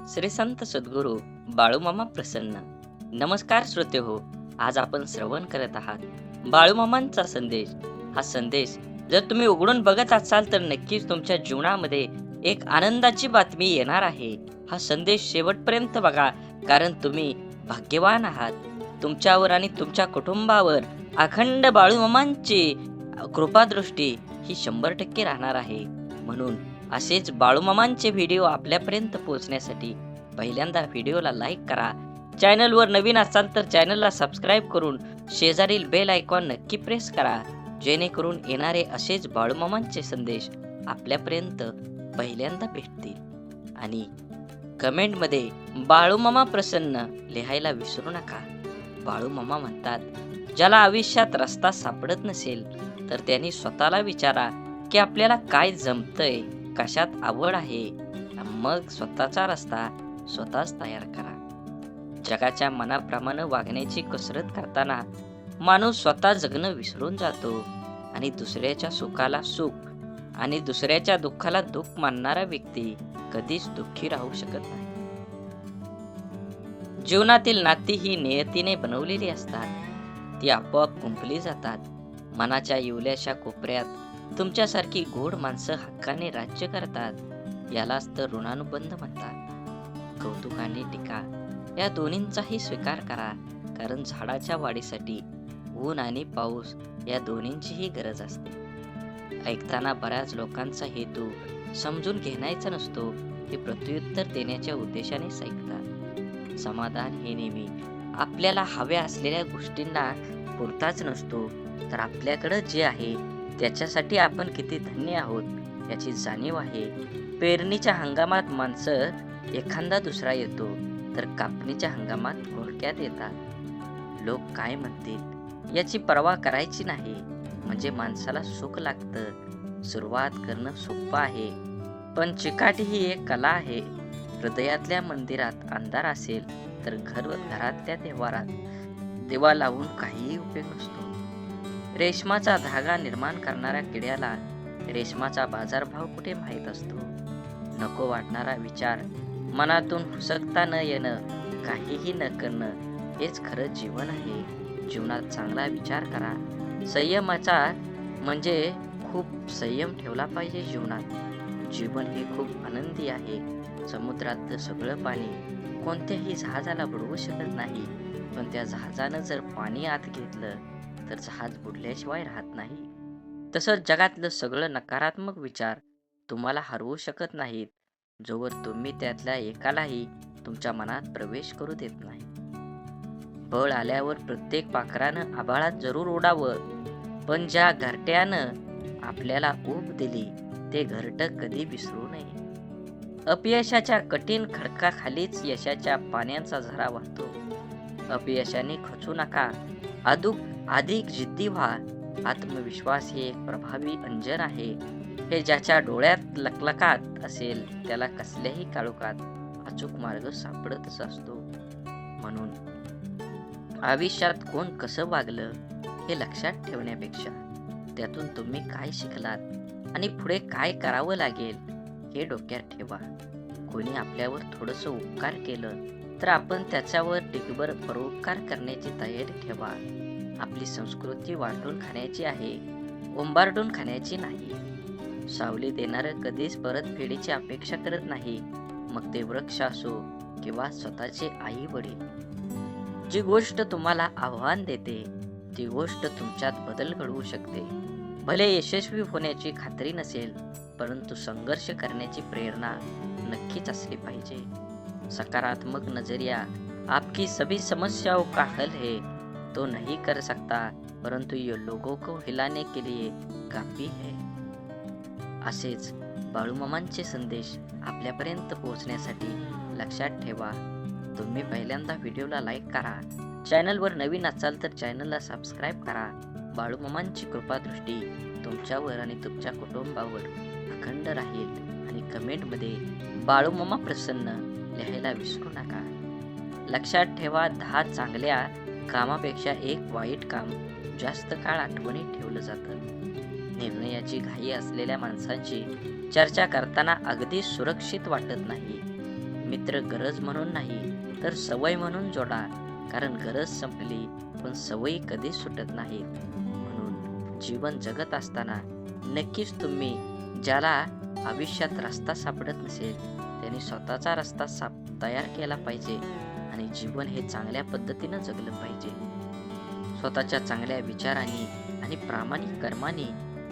श्री संत सद्गुरू बाळूमामा प्रसन्न. नमस्कार श्रोते हो. आज आपण श्रवण करत आहात बाळूमामांचा संदेश. हा संदेश जर तुम्ही उघडून बघत असाल तर नक्कीच तुमच्या जीवनामध्ये एक आनंदाची बातमी येणार आहे. हा संदेश शेवटपर्यंत बघा, कारण तुम्ही भाग्यवान आहात. तुमच्यावर आणि तुमच्या कुटुंबावर अखंड बाळूमामांची कृपादृष्टी ही 100% राहणार आहे. म्हणून असेच बाळूमामांचे व्हिडिओ आपल्यापर्यंत पोहोचण्यासाठी पहिल्यांदा व्हिडिओला लाईक करा. चॅनलवर नवीन असाल तर चॅनलला सबस्क्राईब करून शेजारील बेल आयकॉन नक्की प्रेस करा, जेणेकरून येणारे असेच बाळूमामांचे संदेश आपल्यापर्यंत पहिल्यांदा भेटतील. आणि कमेंटमध्ये बाळूमामा प्रसन्न लिहायला विसरू नका. बाळूमामा म्हणतात, ज्याला आयुष्यात रस्ता सापडत नसेल तर त्यांनी स्वतःला विचारा की आपल्याला काय जमतंय, कशात आवड आहे, मग स्वतःचा रस्ता स्वतःच तयार करा. जगाच्या मनाप्रमाणे वागण्याची कसरत करताना माणूस स्वतः जगणं विसरून जातो आणि दुसऱ्याच्या सुखाला सुख आणि दुसऱ्याच्या दुःखाला दुःख मानणारा व्यक्ती कधीच दुःखी राहू शकत नाही. जीवनातील नाती ही नियतीने बनवलेली असतात. ती आपोआप गुंफली जातात. मनाच्या इवल्याशा कोपऱ्यात तुमच्यासारखी गोड माणसं हक्काने राज्य करतात. यालाच तर ऋणानुबंध म्हणतात. कौतुक आणि टीका या दोन्हींचाही स्वीकार करा, कारण झाडाच्या वाढीसाठी ऊन आणि पाऊस या दोन्हींचीही गरज असते. ऐकताना बऱ्याच लोकांचा हेतू समजून घेण्याचा नसतो, ते प्रत्युत्तर देण्याच्या उद्देशाने ऐकतात. समाधान हे नेहमी आपल्याला हव्या असलेल्या गोष्टींना पुरताच नसतो, तर आपल्याकडे जे आहे त्याच्यासाठी किती धन्य आहोत याची जाणीव आहे. पेरणीच्या हंगामात माणसं एखादा दुसरा येतो, तर कापणीच्या हंगामात घोडक्यात येतात. लोक काय म्हणतील याची पर्वा करायची नाही, म्हणजे माणसाला सुख लागतं. सुरुवात करणं सोपं आहे, पण चिकाटी ही एक कला आहे. हृदयातल्या मंदिरात अंधार असेल तर घरातल्या देवारात दिवा लावून काहीही उपयोग नसतो. रेशमाचा धागा निर्माण करणाऱ्या किड्याला रेशमाचा बाजारभाव कुठे माहीत असतो. नको वाटणारा विचार मनातून हुसकता न येणं, काहीही न करणं हेच खरं जीवन आहे. जीवनात चांगला विचार करा. संयमाचा म्हणजे खूप संयम ठेवला पाहिजे जीवनात. जीवन हे खूप आनंदी आहे. समुद्रातलं सगळं पाणी कोणत्याही जहाजाला बुडवू शकत नाही, पण त्या जहाजानं जर पाणी आत घेतलं तर जहाज बुडल्याशिवाय राहत नाही. तसंच जगातलं सगळं नकारात्मक विचार तुम्हाला हरवू शकत नाहीत, जोवर तुम्ही त्यातल्या एकालाही तुमच्या मनात प्रवेश करू देत नाही. बळ आल्यावर प्रत्येक पाखरानं आभाळात जरूर उडावं, पण ज्या घरट्यानं आपल्याला ऊब दिली ते घरटं कधी विसरू नये. अपयशाच्या कठीण खडकाखालीच यशाच्या पाण्याचा झरा वाहतो. अपयशाने खचू नका, अधिक जिद्दी व्हा. आत्मविश्वास हे एक प्रभावी अंजन आहे. हे ज्याच्या डोळ्यात लकलकात असेल त्याला कसल्याही काळोखात अचूक मार्ग सापडतच असतो. म्हणून आयुष्यात कोण कसं वागलं हे लक्षात ठेवण्यापेक्षा त्यातून तुम्ही काय शिकलात आणि पुढे काय करावं लागेल हे डोक्यात ठेवा. कोणी आपल्यावर थोडंसं उपकार केलं तर आपण त्याच्यावर ढिगभर परोपकार करण्याची तयारी ठेवा. आपली संस्कृती वाटून खाण्याची आहे, ओंबारडून खाण्याची नाही. सावली देणारं कधीच परतफेडीची अपेक्षा करत नाही, मग ते वृक्ष असो किंवा स्वतःचे आई वडील. जी गोष्ट तुम्हाला आव्हान देते ती गोष्ट तुमच्यात बदल घडवू शकते. भले यशस्वी होण्याची खात्री नसेल, परंतु संघर्ष करण्याची प्रेरणा नक्कीच असली पाहिजे. सकारात्मक नजरिया आपकी सभी समस्याओं का हल है. तो नहीं कर सकता, परंतु ये लोगों को हिलाने के लिए काफी है. असेच बाळूमामांचे संदेश आपल्यापर्यंत पोहोचण्यासाठी लक्षात ठेवा. तुम्ही पहिल्यांदा व्हिडिओला लाईक करा. चॅनलवर नवीन असाल तर चॅनलला सबस्क्राईब करा. बाळूमामांची कृपादृष्टी तुमच्यावर आणि तुमच्या कुटुंबावर अखंड राहील. आणि कमेंटमध्ये बाळूमामा प्रसन्न लिहायला विसरू नका. लक्षात ठेवा, 10 चांगल्या कामापेक्षा एक वाईट काम जास्त काळ आठवणीत ठेवलं जातं. निर्णयाची घाई असलेल्या माणसांची चर्चा करताना अगदी सुरक्षित वाटत नाही. मित्र गरज म्हणून नाही तर सवय म्हणून जोडा, कारण गरज संपली पण सवयी कधीच सुटत नाहीत. म्हणून जीवन जगत असताना नक्कीच तुम्ही, ज्याला आयुष्यात रस्ता सापडत नसेल त्यांनी स्वतःचा रस्ता तयार केला पाहिजे आणि जीवन हे चांगल्या पद्धतीनं जगलं पाहिजे. स्वतःच्या चांगल्या विचारांनी आणि प्रामाणिक कर्माने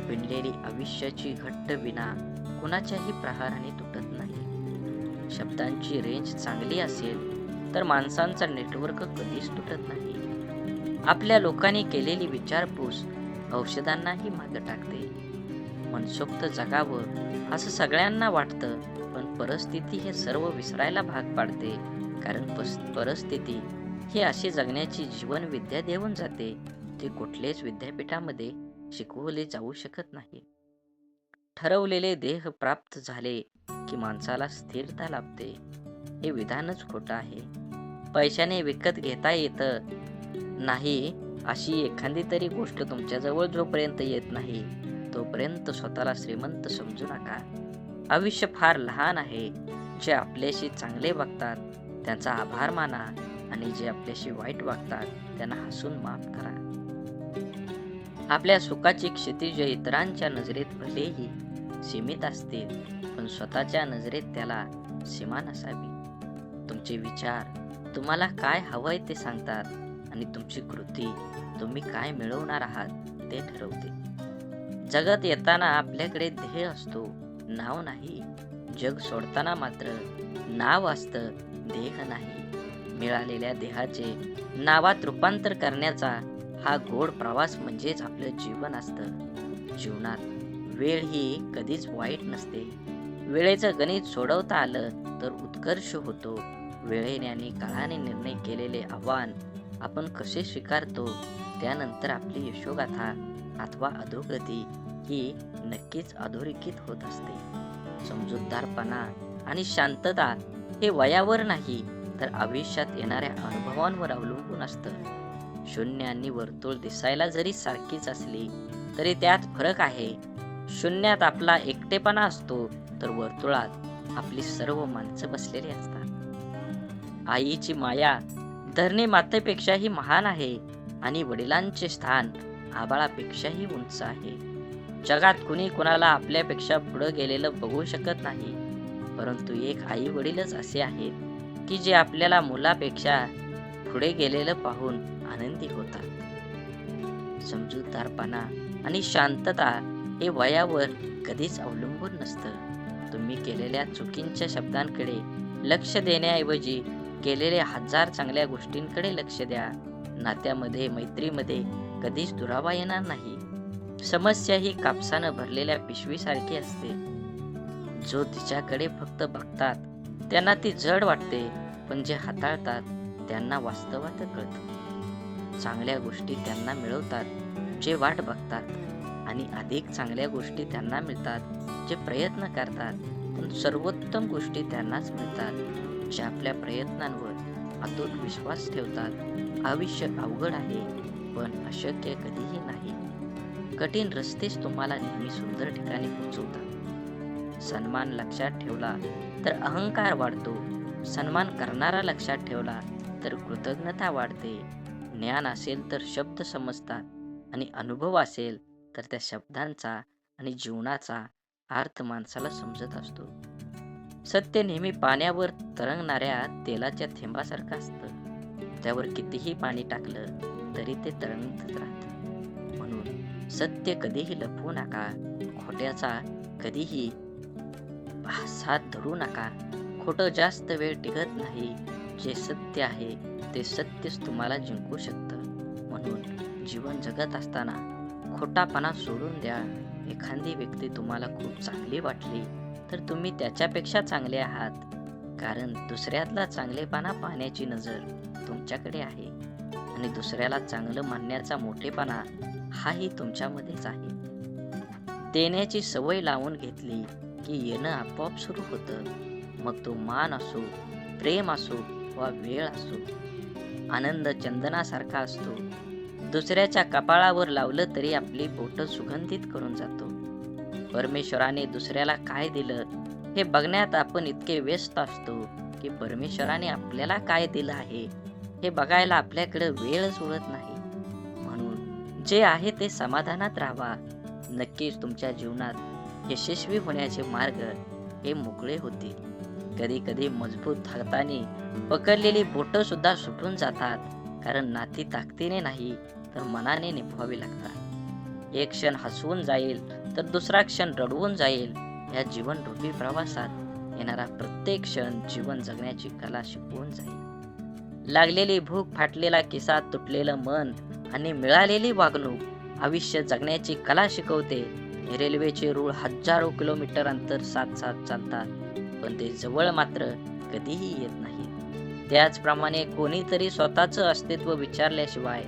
विणलेली आयुष्याची घट्ट विणा कुणाच्याही प्रहाराने तुटत नाही. शब्दांची रेंज चांगली असेल तर माणसांचा नेटवर्क कधीच तुटत नाही. आपल्या लोकांनी केलेली विचारपूस औषधांनाही मागे टाकते. मनसोक्त जगावं असं सगळ्यांना वाटतं, पण परिस्थिती हे सर्व विसरायला भाग पाडते. कारण परिस्थिती ही अशी जगण्याची जीवन विद्या देऊन जाते, ती कुठल्याच विद्यापीठामध्ये शिकवले जाऊ शकत नाही. ठरवलेले देह प्राप्त झाले की माणसाला स्थिरता लाभते, हे विधानच खोटं आहे. पैशाने विकत घेता येतं नाही अशी एखादी तरी गोष्ट तुमच्याजवळ जोपर्यंत येत नाही तोपर्यंत स्वतःला श्रीमंत समजू नका. आयुष्य फार लहान आहे. जे आपल्याशी चांगले वागतात त्यांचा आभार माना आणि जे आपल्याशी वाईट वागतात त्यांना हसून माफ करा. आपल्या सुखाची क्षितिज इतरांच्या नजरेत भलेही सीमित असतील, पण स्वतःच्या नजरेत त्याला सीमा नसावी. तुमचे विचार तुम्हाला काय हवंय ते सांगतात आणि तुमची कृती तुम्ही काय मिळवणार आहात ते ठरवते. जगत येताना आपल्याकडे ध्येय असतो, नाव नाही. जग सोडताना मात्र नाव असतं, देह नाही. मिळालेल्या देहाचे नावात रूपांतर करण्याचा हा गोड प्रवास म्हणजेच आपलं जीवन असतं. जीवनात वेळ ही कधीच वाईट नसते. वेळेचं गणित सोडवता आलं तर उत्कर्ष होतो. वेळेने आणि काळाने निर्णय केलेले आव्हान आपण कसे स्वीकारतो त्यानंतर आपली यशोगाथा अथवा अधोगती ही नक्कीच अधोरेखित होत असते. समजूतदारपणा आणि शांतता हे वयावर नाही तर आयुष्यात येणाऱ्या अनुभवांवर अवलंबून असतं. शून्य आणि वर्तुळ दिसायला जरी सारखीच असली तरी त्यात फरक आहे. शून्यात आपला एकटेपणा असतो तर वर्तुळात आपली सर्व माणसं बसलेली असतात. आईची माया धरणी मातेपेक्षाही महान आहे आणि वडिलांचे स्थान आभाळापेक्षाही उंच आहे. जगात कुणी कुणाला आपल्यापेक्षा पुढे गेलेलं बघू शकत नाही, परंतु एक आई वडीलच असे आहेत की जे आपल्याला मुलापेक्षा पुढे गेलेलं पाहून आनंदी होतात. समजूतदारपणा आणि शांतता हे वयावर कधीच अवलंबून नसतं. तुम्ही केलेल्या चुकीच्या शब्दांकडे लक्ष देण्याऐवजी केलेल्या 1000 चांगल्या गोष्टींकडे लक्ष द्या. नात्यामध्ये मैत्रीमध्ये कधीच दुरावा येणार नाही. समस्या ही कापसानं भरलेल्या पिशवीसारखी असते. जो तिच्याकडे फक्त बघतात त्यांना ती जड वाटते, पण जे हाताळतात त्यांना वास्तवात कळतं. चांगल्या गोष्टी त्यांना मिळवतात जे वाट बघतात आणि अधिक चांगल्या गोष्टी त्यांना मिळतात जे प्रयत्न करतात. पण सर्वोत्तम गोष्टी त्यांनाच मिळतात जे आपल्या प्रयत्नांवर अतूट विश्वास ठेवतात. आयुष्य अवघड आहे पण अशक्य कधीही नाही. कठीण रस्तेच तुम्हाला नेहमी सुंदर ठिकाणी पोहोचवतात. सन्मान लक्षात ठेवला तर अहंकार वाढतो. सन्मान करणारा लक्षात ठेवला तर कृतज्ञता वाढते. ज्ञान असेल तर शब्द समजतात आणि अनुभव असेल तर त्या शब्दांचा आणि जीवनाचा अर्थ माणसाला समजत असतो. सत्य नेहमी पाण्यावर तरंगणाऱ्या तेलाच्या थेंबासारखं असतं. त्यावर कितीही पाणी टाकलं तरी ते तरंगतच राहतं. म्हणून सत्य कधीही लपवू नका. खोट्याचा कधीही साथ धरू नका. खोटं जास्त वेळ टिकत नाही. जे सत्य आहे ते सत्यच तुम्हाला जिंकू शकतं. म्हणून जीवन जगत असताना खोटापणा सोडून द्या. एखादी व्यक्ती तुम्हाला खूप चांगली वाटली तर तुम्ही त्याच्यापेक्षा चांगले आहात, कारण दुसऱ्यातला चांगलेपणा पाहण्याची नजर तुमच्याकडे आहे आणि दुसऱ्याला चांगलं मानण्याचा मोठेपणा हाही तुमच्यामध्येच आहे. देण्याची सवय लावून घेतली की येणं आपोआप सुरू होतं. मग तो मान असो, प्रेम असो वा वेळ असो. आनंद चंदनासारखा असतो. दुसऱ्याच्या कपाळावर लावलं तरी आपली बोटं सुगंधित करून जातो. परमेश्वराने दुसऱ्याला काय दिलं हे बघण्यात आपण इतके व्यस्त असतो की परमेश्वराने आपल्याला काय दिलं आहे हे बघायला आपल्याकडे वेळच उरत नाही. म्हणून जे आहे ते समाधानात राहावा. नक्कीच तुमच्या जीवनात यशस्वी होण्याचे मार्ग हे मोकळे होतील. कधी कधी मजबूत हाताने पकडलेली बोटं सुद्धा सुटून जातात, कारण नाती ताकदीने नाही तर मनाने निभवावी लागतात. एक क्षण हसवून जाईल तर दुसरा क्षण रडवून जाईल. या जीवनरूपी प्रवासात येणारा प्रत्येक क्षण जीवन जगण्याची कला शिकवून जाईल. लागलेली भूक, फाटलेला किस्सा, तुटलेलं मन आणि मिळालेली वागणूक आयुष्य जगण्याची कला शिकवते. रेल्वेचे रूळ हजारो किलोमीटर अंतर साथ साथ चालतात, पण ते जवळ मात्र कधीही येत नाही. त्याचप्रमाणे कोणीतरी स्वतःचं अस्तित्व विचारल्याशिवाय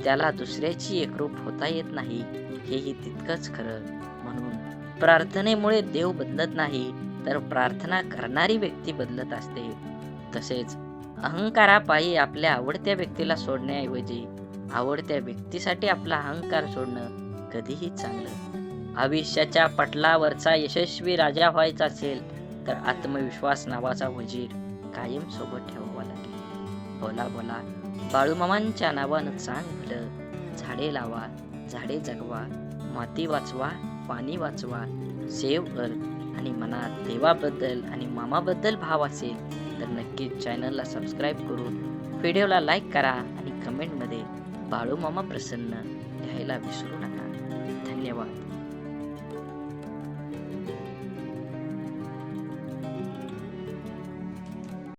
त्याला दुसऱ्याची एकरूप होता येत नाही, हेही तितकंच खरं. म्हणून प्रार्थनेमुळे देव बदलत नाही, तर प्रार्थना करणारी व्यक्ती बदलत असते. तसेच अहंकारापायी आपल्या आवडत्या व्यक्तीला सोडण्याऐवजी आवडत्या व्यक्तीसाठी आपला अहंकार सोडणं कधीही चांगलं. आयुष्याच्या पटलावरचा यशस्वी राजा व्हायचा असेल तर आत्मविश्वास नावाचा वजीर कायम सोबत ठेवावा लागेल. बोला बोला बाळूमामांच्या नावानं चांग भलं. झाडे लावा, झाडे जगवा, माती वाचवा, पाणी वाचवा, सेव्ह अर्थ. आणि मनात देवाबद्दल आणि मामाबद्दल भाव असेल तर नक्कीच चॅनलला सबस्क्राईब करून व्हिडिओला लाईक करा आणि कमेंटमध्ये बाळूमामा प्रसन्न लिहायला विसरू नका. धन्यवाद.